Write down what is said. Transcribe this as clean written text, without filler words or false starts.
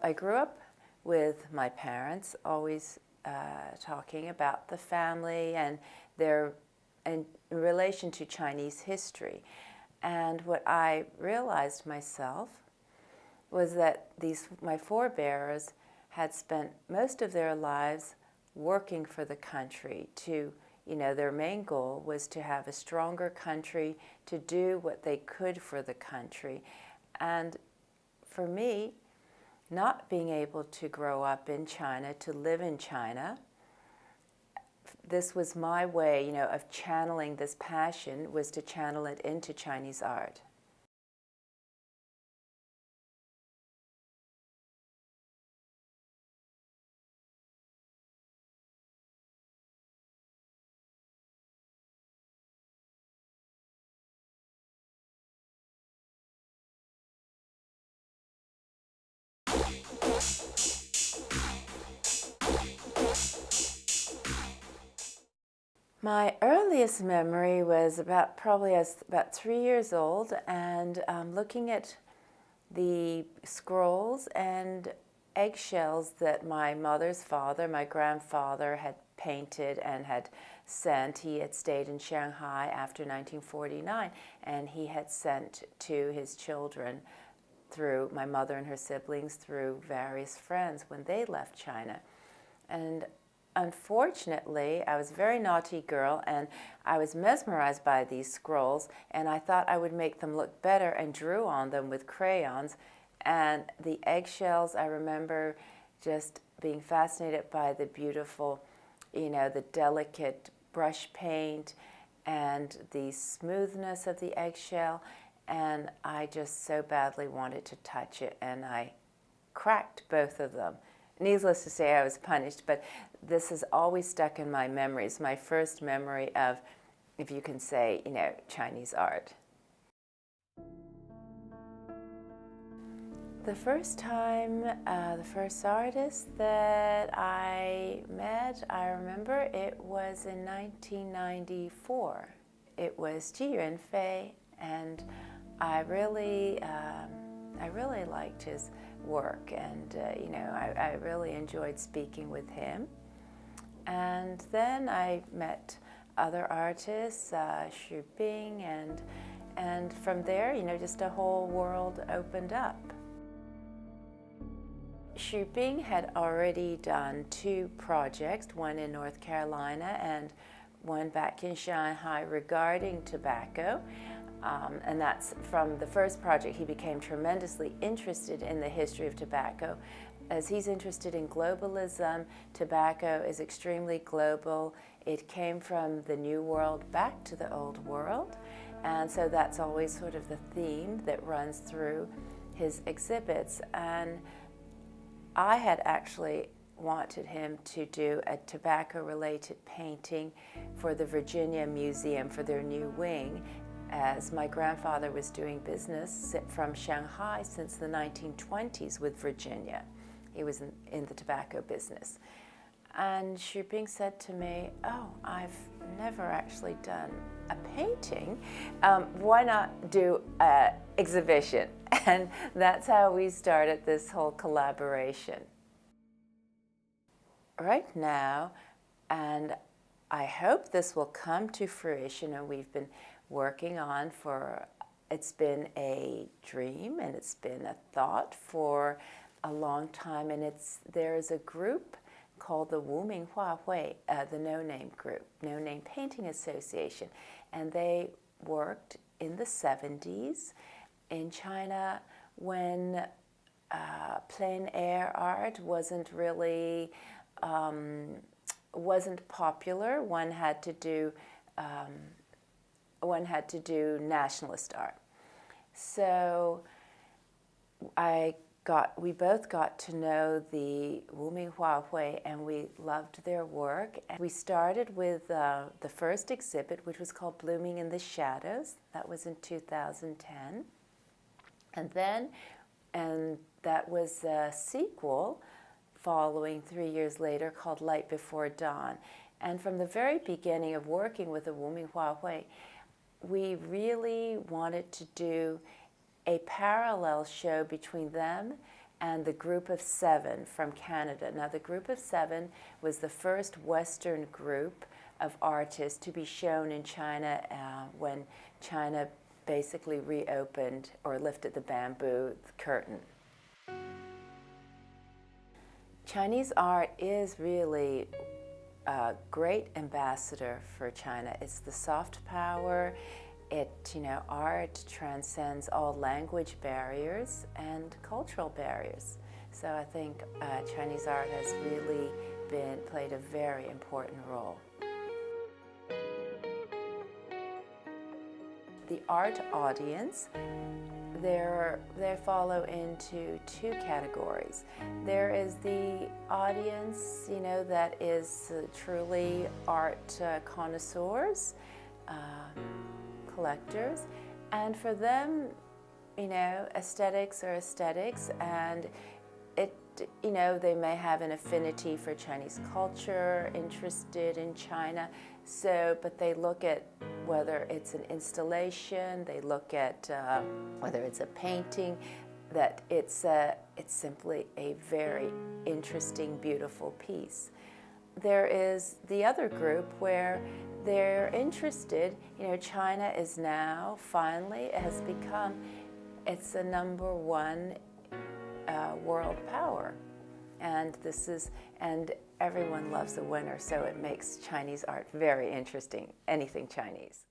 I grew up with my parents always talking about the family and their in relation to Chinese history. And what I realized myself was that my forebears had spent most of their lives working for the country to, their main goal was to have a stronger country, to do what they could for the country. And for me, not being able to grow up in China, to live in China, this was my way, of channeling this passion, was to channel it into Chinese art. My earliest memory was probably I was about 3 years old, and looking at the scrolls and eggshells that my mother's father, my grandfather, had painted and had sent. He had stayed in Shanghai after 1949, and he had sent to his children through my mother and her siblings, through various friends when they left China. And unfortunately, I was a very naughty girl, and I was mesmerized by these scrolls, and I thought I would make them look better and drew on them with crayons. And the eggshells, I remember just being fascinated by the beautiful, the delicate brush paint and the smoothness of the eggshell, and I just so badly wanted to touch it, and I cracked both of them. Needless to say, I was punished, but this has always stuck in my memories, my first memory of, if you can say, Chinese art. The first time, the first artist that I met, I remember it was in 1994. It was Ji Yunfei, and I really liked his work, and I really enjoyed speaking with him. And then I met other artists, Hsu-Bing, and from there, just a whole world opened up. Hsu-Bing had already done 2 projects, one in North Carolina and one back in Shanghai regarding tobacco. And that's from the first project. He became tremendously interested in the history of tobacco. As he's interested in globalism, tobacco is extremely global. It came from the New World back to the Old World. And so that's always sort of the theme that runs through his exhibits. And I had actually wanted him to do a tobacco-related painting for the Virginia Museum for their new wing, as my grandfather was doing business from Shanghai since the 1920s with Virginia. He was in the tobacco business. And Hsu-Bing said to me, "Oh, I've never actually done a painting. Why not do an exhibition?" And that's how we started this whole collaboration. Right now, and I hope this will come to fruition, and we've been working on it's been a dream and it's been a thought for a long time, and there's a group called the Wuming Hua Hui, the No Name Group, No Name Painting Association, and they worked in the 70s in China when plein air art wasn't really wasn't popular. One had to do nationalist art. So we both got to know the Wuming Hua Hui, and we loved their work. And we started with the first exhibit, which was called Blooming in the Shadows. That was in 2010. And that was a sequel following 3 years later called Light Before Dawn. And from the very beginning of working with the Wuming Hua Hui, we really wanted to do a parallel show between them and the Group of Seven from Canada. Now, the Group of Seven was the first Western group of artists to be shown in China when China basically reopened or lifted the bamboo curtain. Chinese art is really a great ambassador for China. It's the soft power. Art transcends all language barriers and cultural barriers. So I think Chinese art has really played a very important role. The art audience, they follow into two categories. There is the audience, that is truly art connoisseurs, collectors, and for them, aesthetics are aesthetics, and they may have an affinity for Chinese culture, interested in China, but they look at whether it's an installation, they look at whether it's a painting, that it's simply a very interesting, beautiful piece. There is the other group where they're interested, China is now, finally, it's a number one world power. And everyone loves a winner, so it makes Chinese art very interesting, anything Chinese.